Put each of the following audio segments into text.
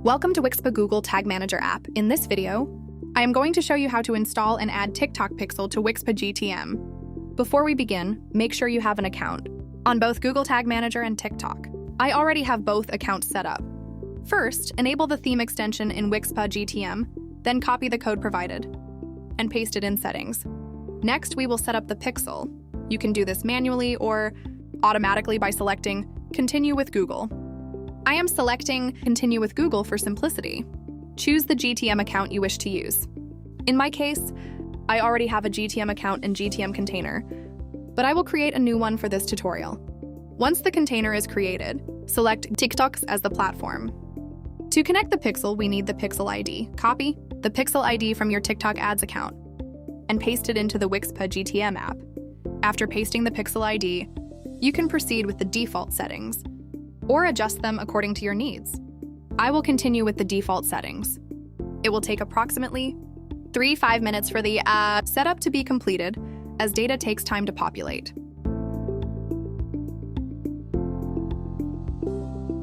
Welcome to Wixpa Google Tag Manager app. In this video, I am going to show you how to install and add TikTok pixel to Wixpa GTM. Before we begin, make sure you have an account on both Google Tag Manager and TikTok. I already have both accounts set up. First, enable the theme extension in Wixpa GTM, then copy the code provided and paste it in settings. Next, we will set up the pixel. You can do this manually or automatically by selecting Continue with Google. I am selecting Continue with Google for simplicity. Choose the GTM account you wish to use. In my case, I already have a GTM account and GTM container, but I will create a new one for this tutorial. Once the container is created, select TikToks as the platform. To connect the pixel, we need the pixel ID. Copy the pixel ID from your TikTok ads account and paste it into the Wixpa GTM app. After pasting the pixel ID, you can proceed with the default settings or adjust them according to your needs. I will continue with the default settings. It will take approximately 3-5 minutes for the setup to be completed, as data takes time to populate.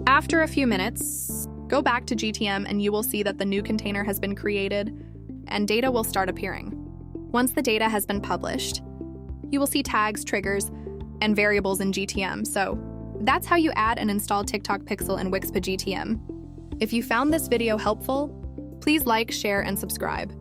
After a few minutes, go back to GTM and you will see that the new container has been created and data will start appearing. Once the data has been published, you will see tags, triggers, and variables in GTM. So that's how you add and install TikTok Pixel in Wixpa GTM. If you found this video helpful, please like, share, and subscribe.